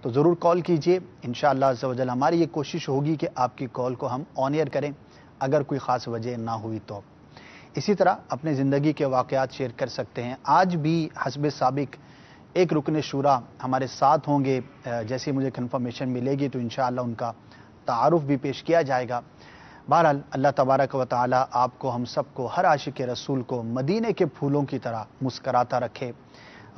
تو ضرور کال کیجئے. انشاءاللہ عز و جل ہماری یہ کوشش ہوگی کہ آپ کی کال کو ہم آن ایئر کریں اگر کوئی خاص وجہ نہ ہوئی تو. اسی طرح اپنے زندگی کے واقعات شیئر کر سکتے ہیں. آج بھی حسب سابق ایک رکن شورا ہمارے ساتھ ہوں گے. جیسے مجھے کنفرمیشن ملے گی تو انشاءاللہ ان کا تعارف بھی پیش کیا جائے گا. بہرحال اللہ تبارک و تعالی آپ کو ہم سب کو ہر عاشق رسول کو مدینے کے پھولوں کی طرح مسکراتا رکھے,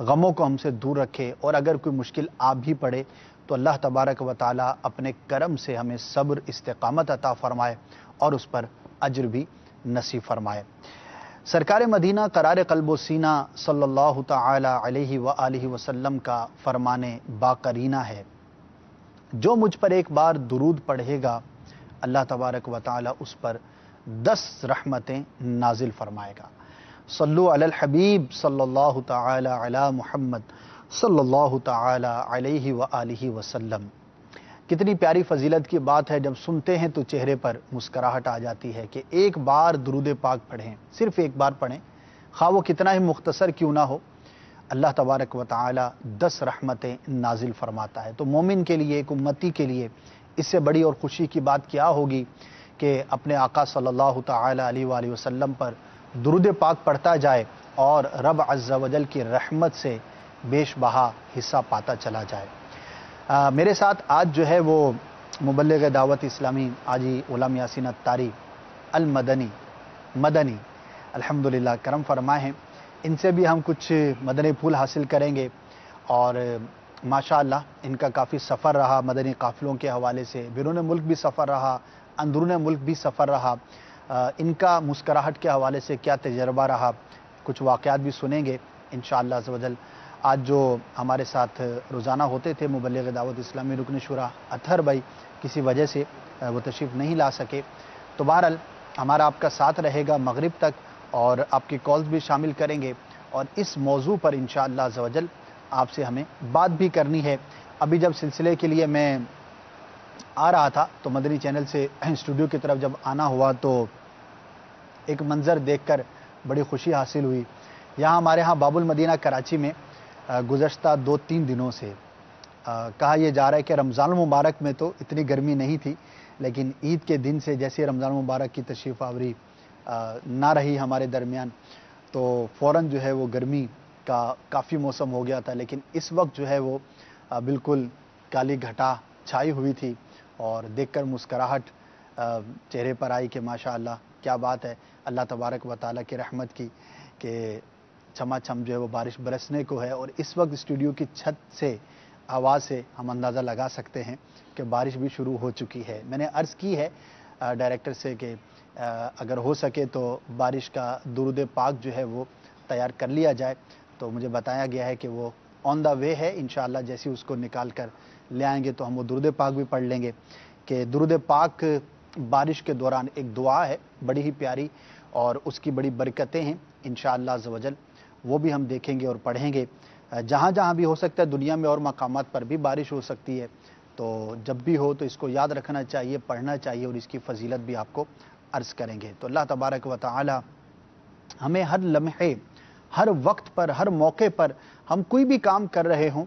غموں کو ہم سے دور رکھے, اور اگر کوئی مشکل آ بھی پڑے تو اللہ تبارک و تعالی اپنے کرم سے ہمیں صبر استقامت عطا فرمائے اور اس پر اجر بھی نصیب فرمائے. سرکار مدینہ قرار قلب و سینہ صلی اللہ تعالی علیہ وآلہ وسلم کا فرمان باقرینہ ہے, جو مجھ پر ایک بار درود پڑھے گا اللہ تبارک و تعالی اس پر 10 رحمتیں نازل فرمائے گا. صلو علی الحبیب صلی اللہ تعالی علی محمد صلی اللہ تعالی علیہ وآلہ وسلم. کتنی پیاری فضیلت کی بات ہے, جب سنتے ہیں تو چہرے پر مسکراہٹ آ جاتی ہے کہ ایک بار درود پاک پڑھیں, صرف ایک بار پڑھیں, خواہ وہ کتنا ہی مختصر کیوں نہ ہو, اللہ تبارک و تعالی 10 رحمتیں نازل فرماتا ہے. تو مومن کے لیے, ایک امتی کے لیے اس سے بڑی اور خوشی کی بات کیا ہوگی کہ اپنے آقا صلی اللہ تعالی علیہ وآلہ وسلم پر درود پاک پڑھتا جائے اور رب عز و جل کی رحمت سے بیش بہا حصہ پاتا چلا جائے. میرے ساتھ آج جو ہے وہ مبلغ دعوت اسلامی حاجی غلام یاسین اتاری مدنی الحمدللہ کرم فرمائے ہیں. ان سے بھی ہم کچھ مدنی پھول حاصل کریں گے, اور ماشاءاللہ ان کا کافی سفر رہا مدنی قافلوں کے حوالے سے, بیرون ملک بھی سفر رہا, اندرون ملک بھی سفر رہا. ان کا مسکراہٹ کے حوالے سے کیا تجربہ رہا, کچھ واقعات بھی سنیں گے انشاءاللہ عز و جل. آج جو ہمارے ساتھ روزانہ ہوتے تھے مبلغ دعوت اسلامی رکن شورا اطہر بھائی کسی وجہ سے وہ تشریف نہیں لا سکے, تو بہرحال ہمارا آپ کا ساتھ رہے گا مغرب تک, اور آپ کی کالز بھی شامل کریں گے, اور اس موضوع پر انشاءاللہ عز و جل آپ سے ہمیں بات بھی کرنی ہے. ابھی جب سلسلے کے لیے میں آ رہا تھا تو مدنی چینل سے اسٹوڈیو کی طرف جب آنا ہوا تو ایک منظر دیکھ کر بڑی خوشی حاصل ہوئی. یہاں ہمارے ہاں باب المدینہ کراچی میں گزشتہ 2-3 دنوں سے کہا یہ جا رہا ہے کہ رمضان المبارک میں تو اتنی گرمی نہیں تھی, لیکن عید کے دن سے جیسے رمضان المبارک کی تشریف آوری نہ رہی ہمارے درمیان, تو فوراً جو ہے وہ گرمی کا کافی موسم ہو گیا تھا. لیکن اس وقت جو ہے وہ بالکل کالی گھٹا چھائی ہوئی تھی, اور دیکھ کر مسکراہٹ چہرے پر آئی کہ ماشاءاللہ کیا بات ہے اللہ تبارک و تعالیٰ کی رحمت کی کہ چھما چھم جو ہے وہ بارش برسنے کو ہے. اور اس وقت اسٹوڈیو کی چھت سے آواز سے ہم اندازہ لگا سکتے ہیں کہ بارش بھی شروع ہو چکی ہے. میں نے عرض کی ہے ڈائریکٹر سے کہ اگر ہو سکے تو بارش کا درود پاک جو ہے وہ تیار کر لیا جائے, تو مجھے بتایا گیا ہے کہ وہ آن دا وے ہے. انشاءاللہ جیسے اس کو نکال کر لے آئیں گے تو ہم وہ درود پاک بھی پڑھ لیں گے. کہ درود پاک بارش کے دوران ایک دعا ہے بڑی ہی پیاری, اور اس کی بڑی برکتیں ہیں انشاءاللہ عز و جل, وہ بھی ہم دیکھیں گے اور پڑھیں گے. جہاں جہاں بھی ہو سکتا ہے دنیا میں اور مقامات پر بھی بارش ہو سکتی ہے, تو جب بھی ہو تو اس کو یاد رکھنا چاہیے, پڑھنا چاہیے, اور اس کی فضیلت بھی آپ کو عرض کریں گے. تو اللہ تبارک و تعالی ہمیں ہر لمحے, ہر وقت پر, ہر موقع پر ہم کوئی بھی کام کر رہے ہوں,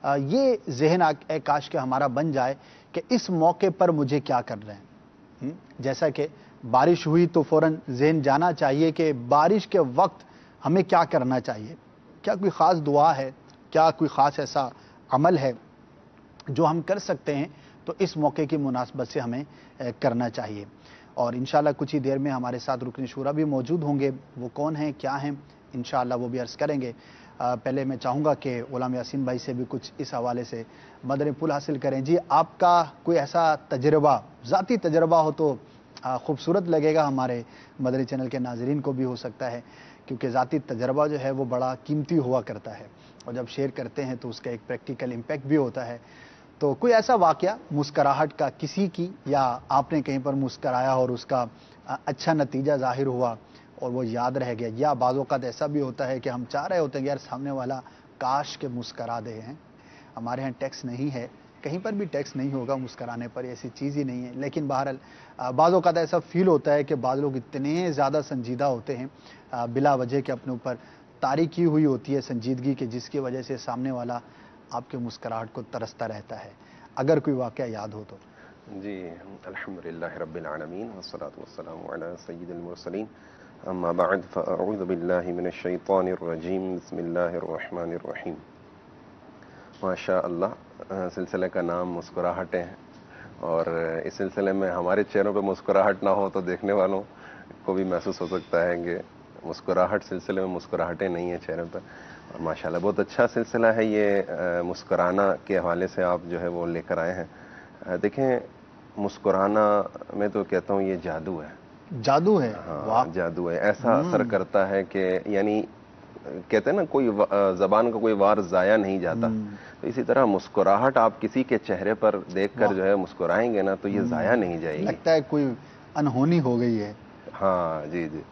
یہ ذہن اے کاش کہ ہمارا بن جائے کہ اس موقع پر مجھے کیا کر رہے ہیں. جیسا کہ بارش ہوئی تو فوراً ذہن جانا چاہیے کہ بارش کے وقت ہمیں کیا کرنا چاہیے, کیا کوئی خاص دعا ہے, کیا کوئی خاص ایسا عمل ہے جو ہم کر سکتے ہیں, تو اس موقع کی مناسبت سے ہمیں کرنا چاہیے. اور انشاءاللہ کچھ ہی دیر میں ہمارے ساتھ رکن شورا بھی موجود ہوں گے, وہ کون ہیں کیا ہیں انشاءاللہ وہ بھی عرض کریں گے. پہلے میں چاہوں گا کہ غلام یاسین بھائی سے بھی کچھ اس حوالے سے مدنی پھول حاصل کریں. جی آپ کا کوئی ایسا تجربہ, ذاتی تجربہ ہو تو خوبصورت لگے گا, ہمارے مدنی چینل کے ناظرین کو بھی ہو سکتا ہے, کیونکہ ذاتی تجربہ جو ہے وہ بڑا قیمتی ہوا کرتا ہے, اور جب شیئر کرتے ہیں تو اس کا ایک پریکٹیکل امپیکٹ بھی ہوتا ہے. تو کوئی ایسا واقعہ مسکراہٹ کا کسی کی, یا آپ نے کہیں پر مسکرایا اور اس کا اچھا نتیجہ ظاہر ہوا اور وہ یاد رہ گیا, یا بعض اوقات ایسا بھی ہوتا ہے کہ ہم چاہ رہے ہوتے ہیں یار سامنے والا کاش کے مسکرا دے ہیں. ہمارے ہاں ٹیکس نہیں ہے, کہیں پر بھی ٹیکس نہیں ہوگا مسکرانے پر, ایسی چیز ہی نہیں ہے. لیکن بہرحال بعض اوقات ایسا فیل ہوتا ہے کہ بعض لوگ اتنے زیادہ سنجیدہ ہوتے ہیں بلا وجہ کہ اپنے اوپر طاری کی ہوئی ہوتی ہے سنجیدگی کے, جس کی وجہ سے سامنے والا آپ کے مسکراہٹ کو ترستا رہتا ہے، اگر کوئی واقعہ یاد ہو تو؟ جی الحمدللہ رب العالمین والصلاة والسلام علی سید المرسلین، اما بعد فاعوذ باللہ من الشیطان الرجیم، بسم اللہ الرحمن الرحیم۔ ماشاء اللہ، سلسلے کا نام مسکراہٹیں ہیں، اور اس سلسلے میں ہمارے چہروں پہ مسکراہٹ نہ ہو تو دیکھنے والوں کو بھی محسوس ہو سکتا ہے کہ مسکراہٹ سلسلے میں مسکراہٹیں نہیں ہیں چہرے پہ، اور ماشاءاللہ بہت اچھا سلسلہ ہے یہ، مسکرانا کے حوالے سے آپ جو ہے وہ لے کر آئے ہیں۔ دیکھیں، مسکرانا میں تو کہتا ہوں یہ جادو ہے، جادو ہے، ہاں جادو ہے، ایسا اثر کرتا ہے کہ یعنی کہتے ہیں نا کوئی زبان کا کوئی وار ضائع نہیں جاتا، تو اسی طرح مسکراہٹ آپ کسی کے چہرے پر دیکھ کر جو ہے مسکرائیں گے نا تو یہ ضائع نہیں جائے گی، لگتا ہے کوئی انہونی ہو گئی ہے۔ ہاں جی جی۔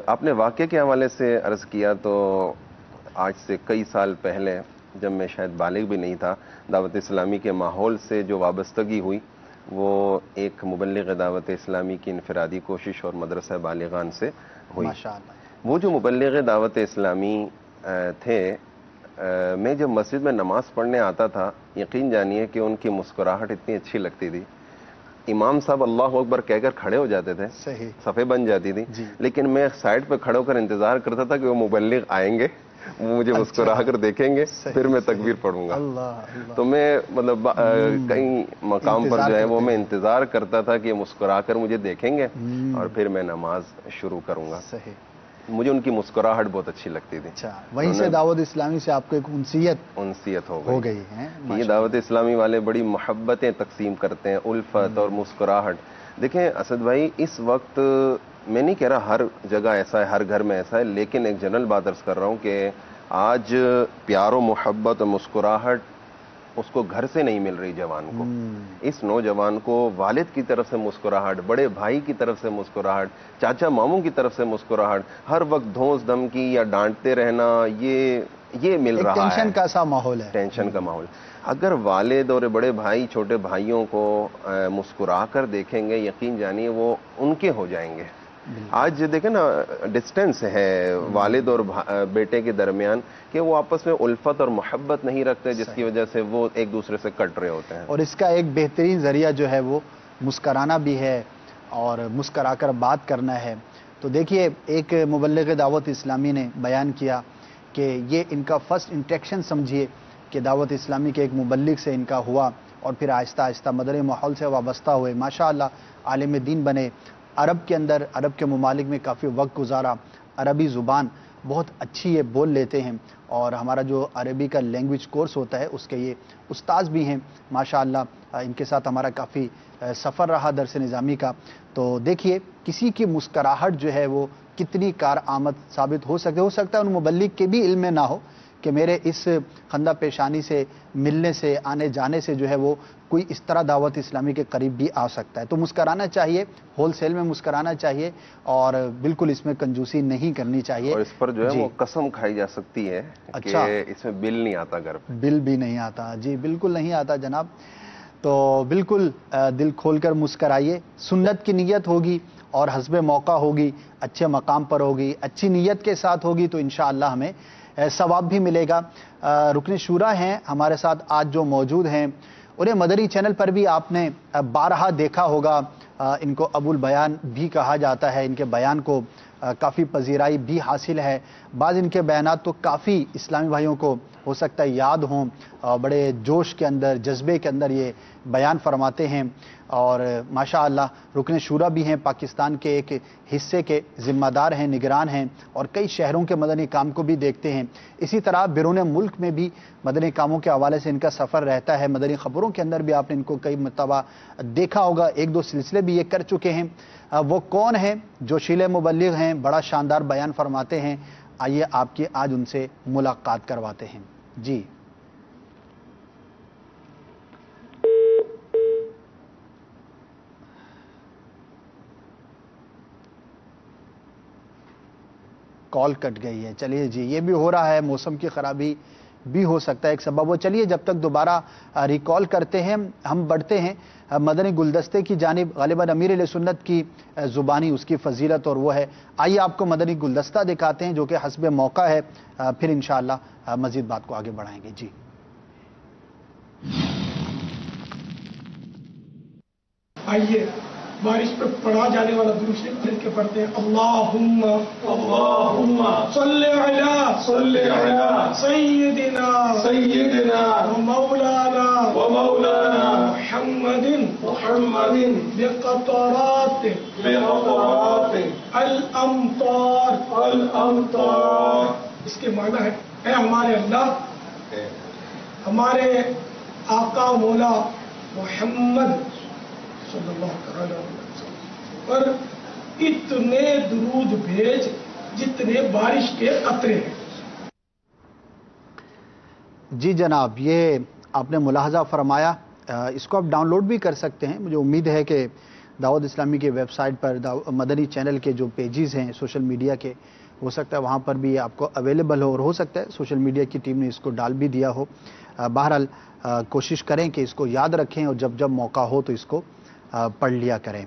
آپ نے واقعے کے حوالے سے عرض کیا تو آج سے کئی سال پہلے جب میں شاید بالغ بھی نہیں تھا، دعوت اسلامی کے ماحول سے جو وابستگی ہوئی وہ ایک مبلغ دعوت اسلامی کی انفرادی کوشش اور مدرسہ بالغان سے ہوئی۔ ماشاءاللہ۔ وہ جو مبلغ دعوت اسلامی تھے، میں جب مسجد میں نماز پڑھنے آتا تھا، یقین جانیے کہ ان کی مسکراہٹ اتنی اچھی لگتی تھی، امام صاحب اللہ اکبر کہہ کر کھڑے ہو جاتے تھے، صحیح، صفیں بن جاتی تھی، جی، لیکن میں سائڈ پہ کھڑے ہو کر انتظار کرتا تھا کہ وہ مبلغ آئیں گے، وہ مجھے مسکرا کر دیکھیں گے، پھر میں تکبیر پڑھوں گا۔ تو میں مطلب کئی مقام پر جو ہے وہ میں انتظار کرتا تھا کہ مسکرا کر مجھے دیکھیں گے اور پھر میں نماز شروع کروں گا۔ صحیح، مجھے ان کی مسکراہٹ بہت اچھی لگتی تھی۔ اچھا، وہیں سے دعوت اسلامی سے آپ کو ایک انسیت ہو گئی ہے۔ یہ دعوت اسلامی والے بڑی محبتیں تقسیم کرتے ہیں، الفت اور مسکراہٹ۔ دیکھیں اسد بھائی، اس وقت میں نہیں کہہ رہا ہر جگہ ایسا ہے، ہر گھر میں ایسا ہے، لیکن ایک جنرل بات عرض کر رہا ہوں کہ آج پیار و محبت اور مسکراہٹ اس کو گھر سے نہیں مل رہی جوان کو۔ اس نوجوان کو والد کی طرف سے مسکراہٹ، بڑے بھائی کی طرف سے مسکراہٹ، چاچا ماموں کی طرف سے مسکراہٹ، ہر وقت دھونس دھمکی یا ڈانٹتے رہنا، یہ مل رہا ہے، ٹینشن کا سا ماحول ہے، ٹینشن کا ماحول۔ اگر والد اور بڑے بھائی چھوٹے بھائیوں کو مسکرا کر دیکھیں گے، یقین جانیے وہ ان کے ہو جائیں گے۔ آج دیکھیں نا، ڈسٹینس ہے والد اور بیٹے کے درمیان کہ وہ آپس میں الفت اور محبت نہیں رکھتے، جس کی وجہ سے وہ ایک دوسرے سے کٹ رہے ہوتے ہیں۔ اور اس کا ایک بہترین ذریعہ جو ہے وہ مسکرانا بھی ہے اور مسکرا کر بات کرنا ہے۔ تو دیکھیے، ایک مبلغ دعوت اسلامی نے بیان کیا کہ یہ ان کا فرسٹ انٹریکشن سمجھیے کہ دعوت اسلامی کے ایک مبلغ سے ان کا ہوا، اور پھر آہستہ آہستہ مدنی ماحول سے وابستہ ہوئے، ماشاءاللہ عالم دین بنے، عرب کے اندر، عرب کے ممالک میں کافی وقت گزارا، عربی زبان بہت اچھی یہ بول لیتے ہیں، اور ہمارا جو عربی کا لینگویج کورس ہوتا ہے اس کے یہ استاذ بھی ہیں ماشاءاللہ، ان کے ساتھ ہمارا کافی سفر رہا درس نظامی کا۔ تو دیکھیے، کسی کی مسکراہٹ جو ہے وہ کتنی کارآمد ثابت ہو سکتا ہے ان مبلغ کے بھی علم میں نہ ہو کہ میرے اس خندہ پیشانی سے ملنے سے، آنے جانے سے جو ہے وہ کوئی اس طرح دعوت اسلامی کے قریب بھی آ سکتا ہے۔ تو مسکرانا چاہیے، ہول سیل میں مسکرانا چاہیے، اور بالکل اس میں کنجوسی نہیں کرنی چاہیے۔ اور اس پر جو ہے وہ قسم کھائی جا سکتی ہے کہ اس میں بل نہیں آتا، گھر پہ بل بھی نہیں آتا، جی بالکل نہیں آتا جناب۔ تو بالکل دل کھول کر مسکرائیے، سنت کی نیت ہوگی اور حسب موقع ہوگی، اچھے مقام پر ہوگی، اچھی نیت کے ساتھ ہوگی تو انشاءاللہ ہمیں ثواب بھی ملے گا۔ رکن شورا ہیں ہمارے ساتھ آج جو موجود ہیں، انہیں مدنی چینل پر بھی آپ نے بارہا دیکھا ہوگا، ان کو ابو البیان بھی کہا جاتا ہے، ان کے بیان کو کافی پذیرائی بھی حاصل ہے، بعض ان کے بیانات تو کافی اسلامی بھائیوں کو ہو سکتا ہے یاد ہوں، بڑے جوش کے اندر، جذبے کے اندر یہ بیان فرماتے ہیں، اور ماشاءاللہ رکن شورا بھی ہیں، پاکستان کے ایک حصے کے ذمہ دار ہیں، نگران ہیں، اور کئی شہروں کے مدنی کام کو بھی دیکھتے ہیں۔ اسی طرح بیرون ملک میں بھی مدنی کاموں کے حوالے سے ان کا سفر رہتا ہے، مدنی خبروں کے اندر بھی آپ نے ان کو کئی مرتبہ دیکھا ہوگا، ایک دو سلسلے بھی یہ کر چکے ہیں۔ وہ کون ہیں؟ جوشیلے مبلغ ہیں، بڑا شاندار بیان فرماتے ہیں، آئیے آپ کی آج ان سے ملاقات کرواتے ہیں۔ جی کال کٹ گئی ہے، چلیے جی، یہ بھی ہو رہا ہے، موسم کی خرابی بھی ہو سکتا ہے ایک سبب۔ وہ چلیے جب تک دوبارہ ریکال کرتے ہیں، ہم بڑھتے ہیں مدنی گلدستے کی جانب، غالباً امیر اہل سنت کی زبانی اس کی فضیلت اور وہ ہے، آئیے آپ کو مدنی گلدستہ دکھاتے ہیں جو کہ حسب موقع ہے، پھر انشاءاللہ مزید بات کو آگے بڑھائیں گے۔ جی آئیے بارش پہ پڑھا جانے والا درود شریف مل کے پڑھتے ہیں. اللہم صلی علی سیدنا و مولانا محمد بقطرات الامطار. اس کے معنی ہے اے ہمارے اللہ، ہمارے آقا مولا محمد صلی اللہ علیہ وسلم پر اتنے درود بھیج جتنے بارش کے قطرے ہیں. جی جناب، یہ آپ نے ملاحظہ فرمایا. اس کو آپ ڈاؤن لوڈ بھی کر سکتے ہیں. مجھے امید ہے کہ دعوت اسلامی کے ویب سائٹ پر مدنی چینل کے جو پیجز ہیں سوشل میڈیا کے، ہو سکتا ہے وہاں پر بھی آپ کو اویلیبل ہو، اور ہو سکتا ہے سوشل میڈیا کی ٹیم نے اس کو ڈال بھی دیا ہو. بہرحال کوشش کریں کہ اس کو یاد رکھیں اور جب جب موقع ہو تو اس کو پڑھ لیا کریں.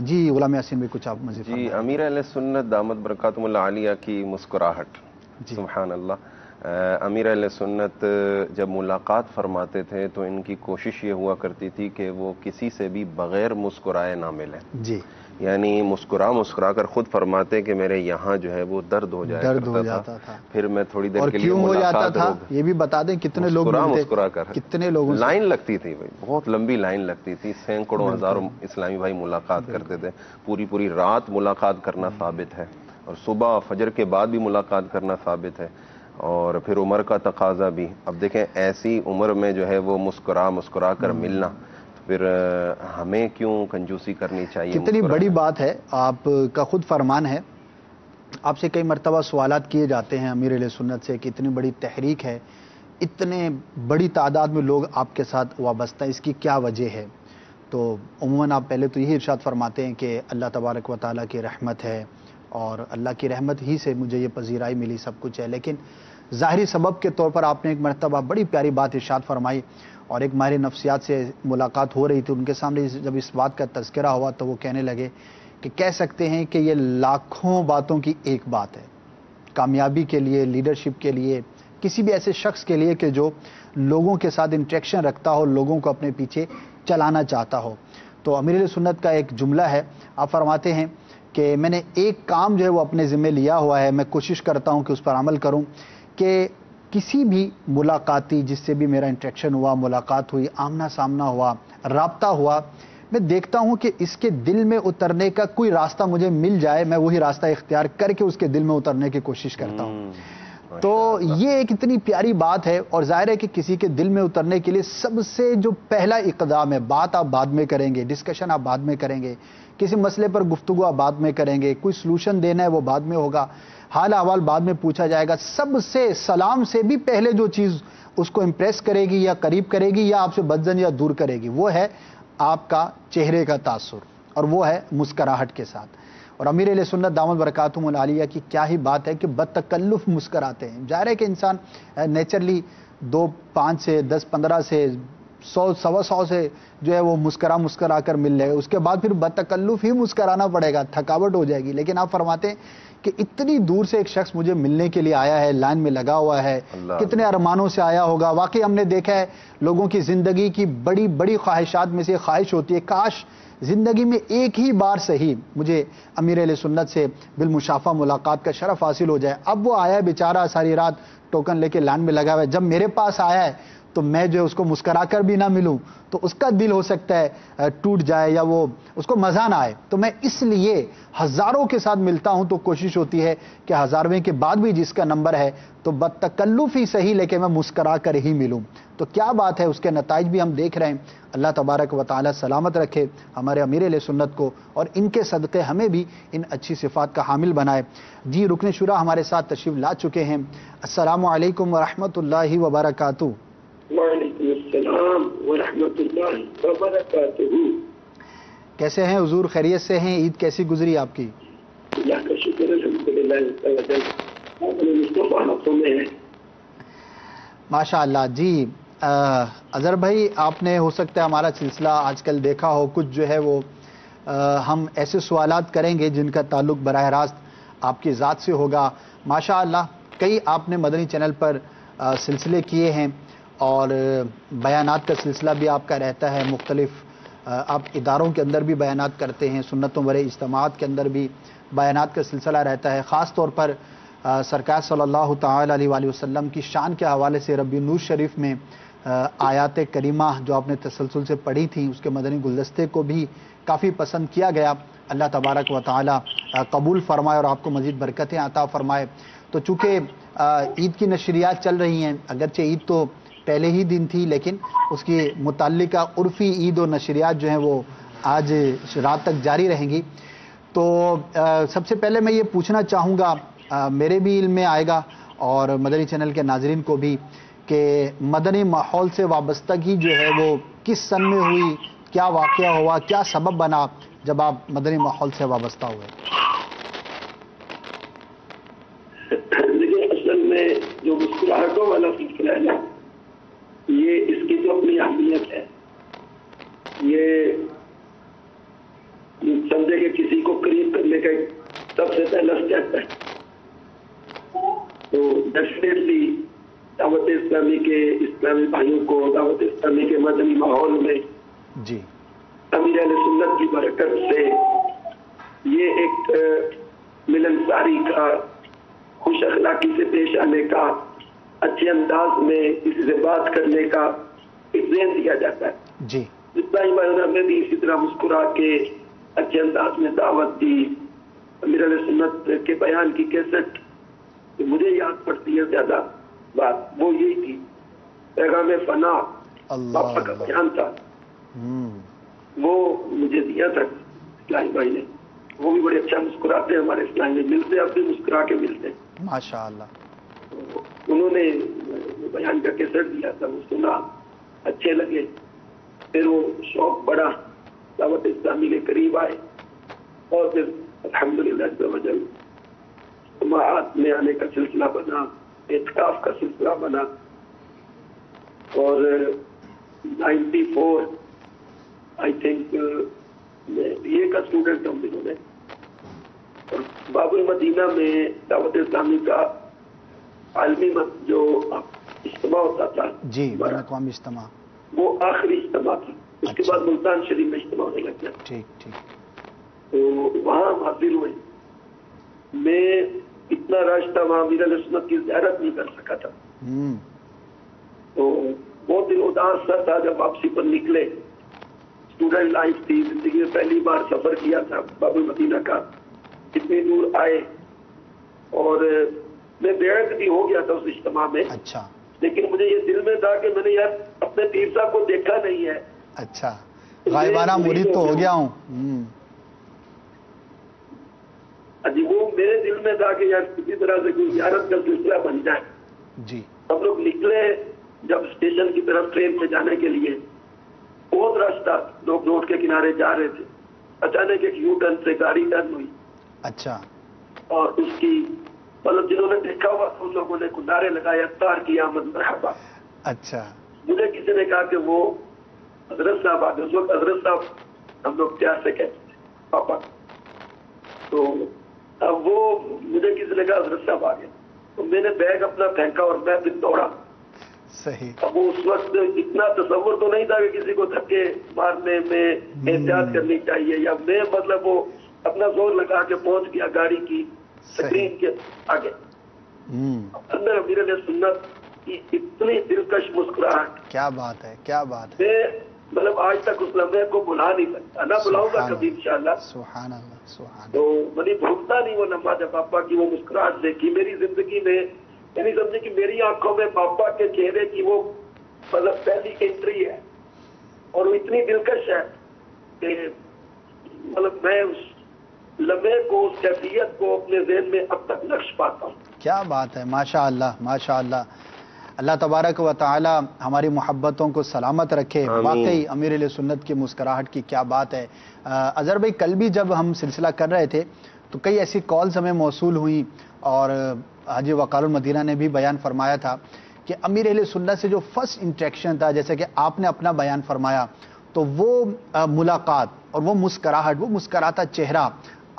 جی غلام یاسین بھی کچھ آپ مزید جی، امیر اہل سنت دامت برکاتہم العالیہ کی مسکراہٹ. سبحان اللہ. امیر اہل سنت جب ملاقات فرماتے تھے تو ان کی کوشش یہ ہوا کرتی تھی کہ وہ کسی سے بھی بغیر مسکرائے نہ ملیں. جی، یعنی مسکرا کر خود فرماتے کہ میرے یہاں جو ہے وہ درد ہو جاتا تھا. پھر میں تھوڑی دیر کے لیے کیوں ہو جاتا تھا یہ بھی بتا دیں. کتنے لوگ مسکرا کر کتنے لوگوں لائن لگتی تھی بھائی، بہت لمبی لائن لگتی تھی. سینکڑوں ہزاروں اسلامی بھائی ملاقات کرتے تھے. پوری رات ملاقات کرنا ثابت ہے، اور صبح فجر کے بعد بھی ملاقات کرنا ثابت ہے. اور پھر عمر کا تقاضا بھی. اب دیکھیں ایسی عمر میں جو ہے وہ مسکرا کر ملنا، پھر ہمیں کیوں کنجوسی کرنی چاہیے؟ کتنی بڑی بات ہے. آپ کا خود فرمان ہے، آپ سے کئی مرتبہ سوالات کیے جاتے ہیں امیر اہل سنت سے کہ اتنی بڑی تحریک ہے، اتنے بڑی تعداد میں لوگ آپ کے ساتھ وابستہ ہیں، اس کی کیا وجہ ہے؟ تو عموماً آپ پہلے تو یہی ارشاد فرماتے ہیں کہ اللہ تبارک و تعالیٰ کی رحمت ہے، اور اللہ کی رحمت ہی سے مجھے یہ پذیرائی ملی، سب کچھ ہے. لیکن ظاہری سبب کے طور پر آپ نے ایک مرتبہ بڑی پیاری بات ارشاد فرمائی، اور ایک ماہر نفسیات سے ملاقات ہو رہی تھی. ان کے سامنے جب اس بات کا تذکرہ ہوا تو وہ کہنے لگے کہ کہہ سکتے ہیں کہ یہ لاکھوں باتوں کی ایک بات ہے، کامیابی کے لیے، لیڈرشپ کے لیے، کسی بھی ایسے شخص کے لیے کہ جو لوگوں کے ساتھ انٹریکشن رکھتا ہو، لوگوں کو اپنے پیچھے چلانا چاہتا ہو. تو امیر اہل سنت کا ایک جملہ ہے، آپ فرماتے ہیں کہ میں نے ایک کام جو ہے وہ اپنے ذمہ لیا ہوا ہے، میں کوشش کرتا ہوں کہ اس پر عمل کروں، کہ کسی بھی ملاقاتی جس سے بھی میرا انٹریکشن ہوا، ملاقات ہوئی، آمنا سامنا ہوا، رابطہ ہوا، میں دیکھتا ہوں کہ اس کے دل میں اترنے کا کوئی راستہ مجھے مل جائے، میں وہی راستہ اختیار کر کے اس کے دل میں اترنے کی کوشش کرتا ہوں. تو یہ ایک اتنی پیاری بات ہے، اور ظاہر ہے کہ کسی کے دل میں اترنے کے لیے سب سے جو پہلا اقدام ہے، بات آپ بعد میں کریں گے، ڈسکشن آپ بعد میں کریں گے، کسی مسئلے پر گفتگو آپ بعد میں کریں گے، کوئی سلوشن دینا ہے وہ بعد میں ہوگا، حال احوال بعد میں پوچھا جائے گا. سب سے سلام سے بھی پہلے جو چیز اس کو امپریس کرے گی یا قریب کرے گی یا آپ سے بدزن یا دور کرے گی، وہ ہے آپ کا چہرے کا تاثر، اور وہ ہے مسکراہٹ کے ساتھ. اور امیر اہل سنت دامت برکاتہم العالیہ کی کیا ہی بات ہے کہ بدتکلف مسکراتے ہیں. ظاہر ہے کہ انسان نیچرلی 2 5 سے 10 15 سے 100 سوا 100 سے جو ہے وہ مسکرا کر مل لے، اس کے بعد پھر بدتکلف ہی مسکرانا پڑے گا، تھکاوٹ ہو جائے گی. لیکن آپ فرماتے ہیں کہ اتنی دور سے ایک شخص مجھے ملنے کے لیے آیا ہے، لائن میں لگا ہوا ہے، کتنے ارمانوں سے آیا ہوگا. واقعی ہم نے دیکھا ہے لوگوں کی زندگی کی بڑی بڑی خواہشات میں سے خواہش ہوتی ہے کاش زندگی میں ایک ہی بار صحیح مجھے امیر اہل سنت سے بالمشافہ ملاقات کا شرف حاصل ہو جائے. اب وہ آیا ہے بیچارہ، ساری رات ٹوکن لے کے لائن میں لگا ہوا ہے، جب میرے پاس آیا ہے تو میں جو اس کو مسکرا کر بھی نہ ملوں تو اس کا دل ہو سکتا ہے ٹوٹ جائے یا وہ اس کو مزہ نہ آئے. تو میں اس لیے ہزاروں کے ساتھ ملتا ہوں تو کوشش ہوتی ہے کہ ہزارویں کے بعد بھی جس کا نمبر ہے تو بدتکلف ہی صحیح لیکن میں مسکرا کر ہی ملوں. تو کیا بات ہے، اس کے نتائج بھی ہم دیکھ رہے ہیں. اللہ تبارک و تعالی سلامت رکھے ہمارے امیر اہل سنت کو، اور ان کے صدقے ہمیں بھی ان اچھی صفات کا حامل بنائے. جی رکن شورا ہمارے ساتھ تشریف لا چکے ہیں. السلام علیکم ورحمۃ اللہ وبرکاتہ. وعلیکم السلام ورحمۃ اللہ وبرکاتہ. کیسے ہیں حضور؟ خیریت سے ہیں؟ عید کیسی گزری آپ کی؟ اللہ کا شکر الحمدللہ. ماشاء اللہ. جی اظہر بھائی، آپ نے ہو سکتا ہے ہمارا سلسلہ آج کل دیکھا ہو، کچھ جو ہے وہ ہم ایسے سوالات کریں گے جن کا تعلق براہ راست آپ کی ذات سے ہوگا. ماشاء اللہ کئی آپ نے مدنی چینل پر سلسلے کیے ہیں، اور بیانات کا سلسلہ بھی آپ کا رہتا ہے، مختلف آپ اداروں کے اندر بھی بیانات کرتے ہیں، سنتوں برے اجتماعات کے اندر بھی بیانات کا سلسلہ رہتا ہے، خاص طور پر سرکار صلی اللہ تعالی علیہ وآلہ وسلم کی شان کے حوالے سے ربیع النور شریف میں آیات کریمہ جو آپ نے تسلسل سے پڑھی تھیں، اس کے مدنی گلدستے کو بھی کافی پسند کیا گیا۔ اللہ تبارک و تعالی قبول فرمائے اور آپ کو مزید برکتیں عطا فرمائے۔ تو چونکہ عید کی نشریات چل رہی ہیں، اگرچہ عید تو پہلے ہی دن تھی، لیکن اس کی متعلقہ عرفی عید و نشریات جو ہیں وہ آج رات تک جاری رہیں گی۔ تو سب سے پہلے میں یہ پوچھنا چاہوں گا، میرے بھی علم میں آئے گا اور مدنی چینل کے ناظرین کو بھی، کہ مدنی ماحول سے وابستگی جو ہے وہ کس سن میں ہوئی، کیا واقعہ ہوا، کیا سبب بنا جب آپ مدنی ماحول سے وابستہ ہوئے؟ دیکھیے، اصل میں جو مسکراہٹوں والا سلسلہ ہے نا، یہ اس کی جو اپنی اہمیت ہے، یہ سمجھے کہ کسی کو قریب کرنے کا سب سے پہلا اسٹیپ ہے۔ تو ڈیفینیٹلی دعوت اسلامی کے اسلامی بھائیوں کو دعوت اسلامی کے مدنی ماحول میں جی امیر اہل سنت کی برکت سے یہ ایک ملنساری کا، خوش اخلاقی سے پیش آنے کا، اچھے انداز میں کسی سے بات کرنے کا ایک ذہن دیا جاتا ہے۔ جی اسلامی بھائیوں نے بھی اسی طرح مسکرا کے اچھے انداز میں دعوت دی۔ امیر اہل سنت کے بیان کی کیسٹ مجھے یاد پڑتی ہے زیادہ بات وہ یہی تھی، پیغام فنا پاپا کا بیان تھا، وہ مجھے دیا تھا اسلامی بھائی نے۔ وہ بھی بڑے اچھا مسکراتے ہیں، ہمارے اسلامی میں ملتے، اب بھی مسکرا کے ملتے ہیں ماشاء اللہ۔ انہوں نے بیان کا کیسٹ دیا تھا، وہ سنا، اچھے لگے، پھر وہ شوق بڑا، دعوت اسلامی کے قریب آئے اور پھر الحمدللہ جماعت میں آنے کا سلسلہ بنا، اعتکاف کا سلسلہ بنا، اور 94 آئی تھنک یہ کا اسٹوڈنٹ ہم دنوں میں، اور باب المدینہ میں دعوت اسلامی کا عالمی جو اجتماع ہوتا تھا، جی بین الاقوامی اجتماع، وہ آخری اجتماع تھا۔ اس کے بعد ملتان شریف میں اجتماع ہونے لگ گیا۔ ٹھیک ٹھیک۔ تو وہاں ہم حاضر ہوئے، میں اتنا رش تھا وہاں، امیر اہل سنت کی زیارت نہیں کر سکا تھا۔ تو بہت دل اداس سا تھا جب واپسی پر نکلے۔ اسٹوڈنٹ لائف تھی، زندگی میں پہلی بار سفر کیا تھا باب المدینہ کا، اتنی دور آئے، اور میں بیعت بھی ہو گیا تھا اس اجتماع میں۔ اچھا، لیکن مجھے یہ دل میں تھا کہ میں نے یار اپنے پیر صاحب کو دیکھا نہیں ہے۔ اچھا، غائبانہ مرید تو ہو گیا ہوں۔ جی، وہ میرے دل میں تھا کہ یار کسی طرح سے کوئی زیارت کا سلسلہ بن جائے۔ جی، ہم لوگ نکلے جب اسٹیشن کی طرف ٹرین سے جانے کے لیے، بہت رش تھا، لوگ روڈ کے کنارے جا رہے تھے، اچانک ایک یو ٹرن سے گاڑی ٹرن ہوئی، اچھا، اور اس کی مطلب جنہوں نے دیکھا ہوا ان لوگوں نے نعرے لگائے، اتار کی آمد مرحبا۔ اچھا، مجھے کسی نے کہا کہ وہ حضرت صاحب آ گئے۔ اس وقت حضرت صاحب ہم لوگ پیار سے کہتے تھے پاپا۔ تو اب وہ مجھے کسی نے کہا حضرت صاحب آ گئے، تو میں نے بیگ اپنا پھینکا اور میں پھر دوڑا۔ صحیح۔ اب اس وقت اتنا تصور تو نہیں تھا کہ کسی کو دھکے مارنے میں احتیاط کرنی چاہیے، یا میں مطلب وہ اپنا زور لگا کے پہنچ گیا گاڑی کی سکرین کے آگے۔ اندر امیر علیہ سنت کی اتنی دلکش مسکراہٹ، کیا بات ہے، کیا بات ہے، میں مطلب آج تک اس لمحے کو بھلا نہیں سکتا، نہ بلاؤں گا کبھی انشاءاللہ۔ سبحان اللہ، سبحان اللہ۔ تو میں بھولتا نہیں وہ لمحہ جب پاپا کی وہ مسکراہٹ دیکھی میری زندگی میں، یعنی سمجھے کہ میری آنکھوں میں پاپا کے چہرے کی وہ مطلب پہلی انٹری ہے، اور وہ اتنی دلکش ہے کہ مطلب میں اس لمحے کو، اس کیفیت کو اپنے ذہن میں اب تک نقش پاتا ہوں۔ کیا بات ہے، ماشاء اللہ، ماشاء اللہ۔ اللہ تبارک و تعالی ہماری محبتوں کو سلامت رکھے۔ واقعی امیر علیہ سنت کی مسکراہٹ کی کیا بات ہے۔ اظہر بھائی، کل بھی جب ہم سلسلہ کر رہے تھے تو کئی ایسی کالز ہمیں موصول ہوئیں، اور حاجی وقار المدینہ نے بھی بیان فرمایا تھا کہ امیر اہل سنت سے جو فرسٹ انٹریکشن تھا، جیسے کہ آپ نے اپنا بیان فرمایا، تو وہ ملاقات اور وہ مسکراہٹ، وہ مسکراتا چہرہ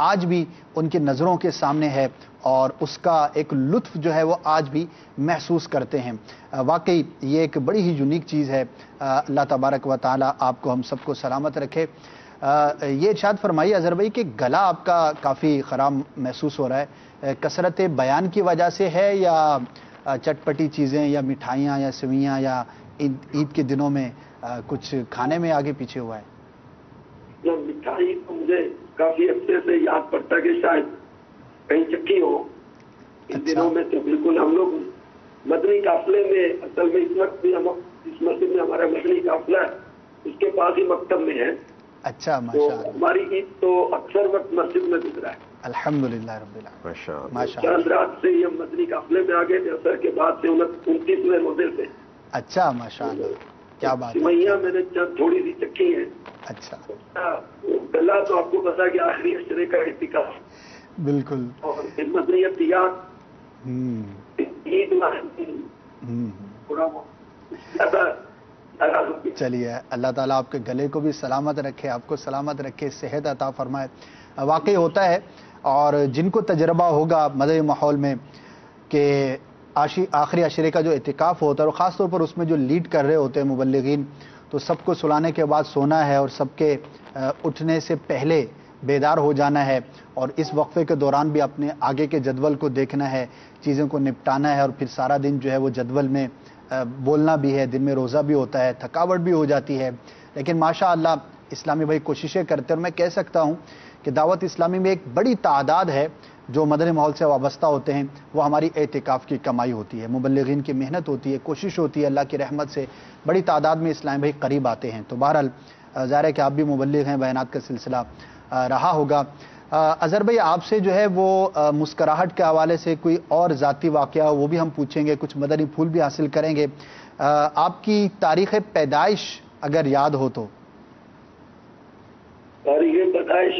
آج بھی ان کی نظروں کے سامنے ہے اور اس کا ایک لطف جو ہے وہ آج بھی محسوس کرتے ہیں۔ واقعی یہ ایک بڑی ہی یونیک چیز ہے۔ اللہ تبارک و تعالی آپ کو ہم سب کو سلامت رکھے۔ یہ ارشاد فرمائیے اظہر بھائی کہ گلا آپ کا کافی خراب محسوس ہو رہا ہے، کثرت بیان کی وجہ سے ہے یا چٹپٹی چیزیں یا مٹھائیاں یا سویاں یا عید کے دنوں میں کچھ کھانے میں آگے پیچھے ہوا ہے؟ مٹھائی تو مجھے کافی عرصے سے یاد پڑتا کہ شاید کہیں چکی ہو ان دنوں میں، تو بالکل ہم لوگ مدنی قافلے میں، اصل میں اس وقت بھی ہم اس مسجد میں ہمارا مدنی قافلہ ہے، اس کے پاس ہی مکتب میں ہے۔ اچھا، تو ماشاء اللہ، ہماری عید تو اکثر وقت مسجد میں گزرا ہے۔ الحمدللہ رب العالمین، ماشاء اللہ۔ ماشاء اللہ۔ چاند رات سے ہی ہم مدنی قافلے میں آ گئے تھے، اثر کے بعد سے 29ویں روزے سے۔ اچھا، ماشاء اللہ، کیا بات ہے۔ سوئیاں میں نے چند تھوڑی سی چکی ہیں۔ اچھا، گلا تو آپ کو پتا کہ آخری اشرے کا اعتکاف بالکل۔ اور مدنی ابتیات عید تھوڑا چلیے، اللہ تعالیٰ آپ کے گلے کو بھی سلامت رکھے، آپ کو سلامت رکھے، صحت عطا فرمائے۔ واقعی ہوتا ہے، اور جن کو تجربہ ہوگا مدنی ماحول میں کہ آخری عشرے کا جو اعتکاف ہوتا ہے اور خاص طور پر اس میں جو لیڈ کر رہے ہوتے ہیں مبلغین، تو سب کو سلانے کے بعد سونا ہے اور سب کے اٹھنے سے پہلے بیدار ہو جانا ہے، اور اس وقفے کے دوران بھی اپنے آگے کے جدول کو دیکھنا ہے، چیزوں کو نپٹانا ہے، اور پھر سارا دن جو ہے وہ جدول میں بولنا بھی ہے، دن میں روزہ بھی ہوتا ہے، تھکاوٹ بھی ہو جاتی ہے، لیکن ماشاء اللہ اسلامی بھائی کوششیں کرتے ہیں۔ اور میں کہہ سکتا ہوں کہ دعوت اسلامی میں ایک بڑی تعداد ہے جو مدنی ماحول سے وابستہ ہوتے ہیں، وہ ہماری اعتکاف کی کمائی ہوتی ہے، مبلغین کی محنت ہوتی ہے، کوشش ہوتی ہے، اللہ کی رحمت سے بڑی تعداد میں اسلامی بھائی قریب آتے ہیں۔ تو بہرحال ظاہر ہے کہ آپ بھی مبلغ ہیں، بیانات کا سلسلہ رہا ہوگا۔ اظہر بھائی آپ سے جو ہے وہ مسکراہٹ کے حوالے سے کوئی اور ذاتی واقعہ وہ بھی ہم پوچھیں گے، کچھ مدنی پھول بھی حاصل کریں گے۔ آپ کی تاریخ پیدائش اگر یاد ہو تو؟ تاریخ پیدائش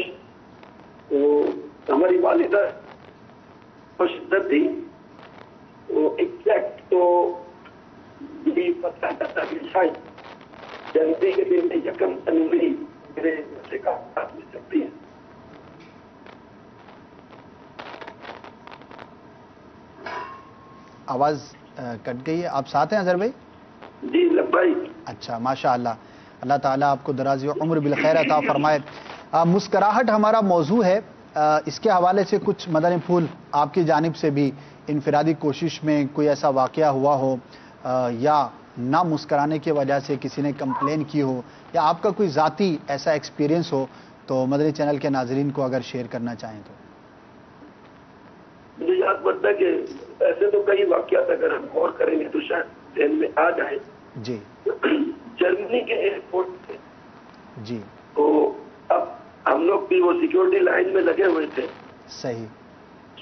تو ہماری والدہ شدت تھی، وہ ایگزیکٹ تو بھی پتہ کرتا کہ شاید جنوری کے دن میں 1 جنوری میرے بچے کا مل سکتی ہے۔ آواز کٹ گئی ہے، آپ ساتھ ہیں اظہر بھائی؟ جی لبائی۔ اچھا، ماشاء اللہ، اللہ تعالیٰ آپ کو دراز عمر بالخیر عطا فرمائے۔ مسکراہٹ ہمارا موضوع ہے، اس کے حوالے سے کچھ مدنی پھول آپ کی جانب سے بھی انفرادی کوشش میں کوئی ایسا واقعہ ہوا ہو، یا نہ مسکرانے کی وجہ سے کسی نے کمپلین کی ہو، یا آپ کا کوئی ذاتی ایسا ایکسپیرینس ہو، تو مدنی چینل کے ناظرین کو اگر شیئر کرنا چاہیں تو؟ مجھے یاد پڑتا ہے کہ ایسے تو کئی واقعات اگر ہم غور کریں گے تو شاید ذہن میں آ جائے۔ جی جرمنی کے ایئرپورٹ پہ جی، تو اب ہم لوگ بھی وہ سیکورٹی لائن میں لگے ہوئے تھے، صحیح،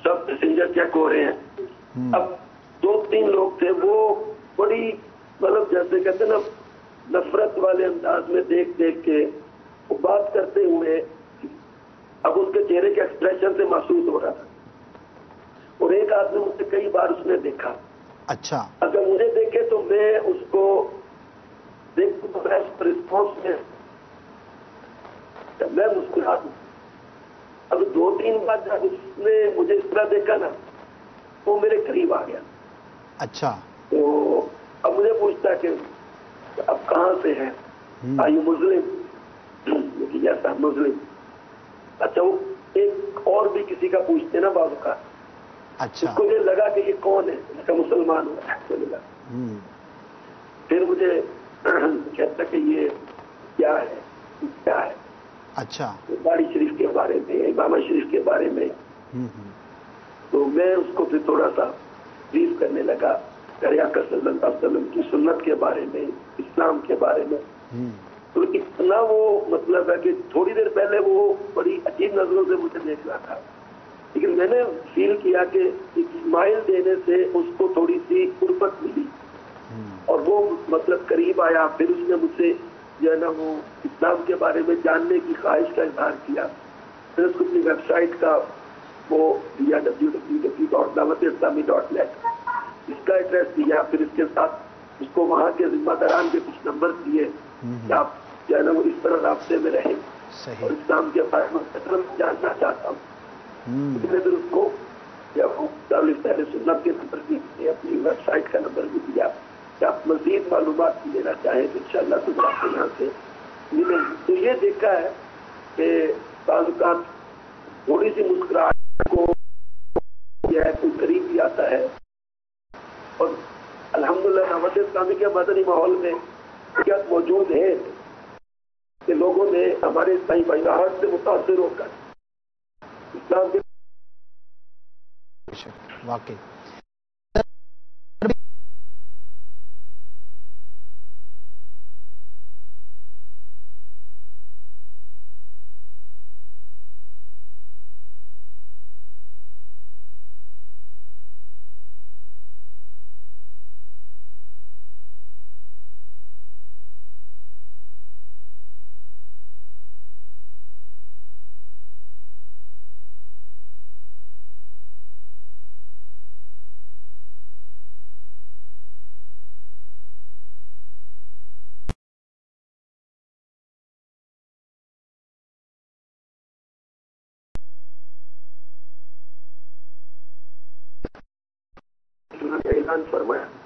سب پیسنجر چیک ہو رہے ہیں۔ اب 2-3 لوگ تھے، وہ بڑی مطلب جیسے کہتے ہیں نا نفرت والے انداز میں دیکھ کے وہ بات کرتے ہوئے، اب ان کے چہرے کے ایکسپریشن سے محسوس ہو رہا تھا۔ اور ایک آدمی مجھ سے کئی بار اس نے دیکھا، اچھا، اگر مجھے دیکھے تو میں اس کو دیکھ تو رسپانس میں مسکرا دوں۔ اب 2-3 بار جب اس نے مجھے اس طرح دیکھا نا، وہ میرے قریب آ گیا۔ اچھا، تو اب مجھے پوچھتا کہ اب کہاں سے ہے، آئی you Muslim? Yes I am مسلم۔ اچھا، وہ ایک اور بھی کسی کا پوچھتے نا بابو کا، اچھا، اس کو یہ لگا کہ یہ کون ہے، اس کا مسلمان ہوا ہے۔ پھر مجھے کہتا کہ یہ کیا ہے، اچھا، باری شریف کے بارے میں، امامہ شریف کے بارے میں۔ تو میں اس کو پھر تھوڑا سا بریف کرنے لگا آقا صلی اللہ علیہ وسلم کی سنت کے بارے میں، اسلام کے بارے میں۔ تو اتنا وہ مطلب ہے کہ تھوڑی دیر پہلے وہ بڑی عجیب نظروں سے مجھے دیکھ رہا تھا، لیکن میں نے فیل کیا کہ اسمائل دینے سے اس کو تھوڑی سی قربت ملی اور وہ مطلب قریب آیا۔ پھر اس نے مجھ سے جو ہے نا وہ اسلام کے بارے میں جاننے کی خواہش کا اظہار کیا۔ پھر اس کو اپنی ویب سائٹ کا وہ دیا www.dawat-islami.net، اس کا ایڈریس دیا۔ پھر اس کے ساتھ اس کو وہاں کے ذمہ داران کے کچھ نمبر دیے کہ آپ جو ہے نا وہ اس طرح رابطے میں رہیں، اور اسلام کے بارے میں جاننا چاہتا ہوں۔ اس نے پھر اس کو سنت کے نمبر بھی دیے، اپنی ویب سائٹ کا نمبر بھی دیا کہ آپ مزید معلومات لینا چاہیں تو انشاءاللہ تو آپ یہاں سے ملیں۔ تو یہ دیکھا ہے کہ بعض اوقات تھوڑی سی مسکراہٹ کو یہ ہے کوئی قریب بھی آتا ہے، اور الحمدللہ دعوت اسلامی کے مدنی ماحول میں موجود ہے کہ لوگوں نے ہمارے اسلامی بھائیہت سے متاثر ہو کر اسلام کے واقعی اعلان فرمایا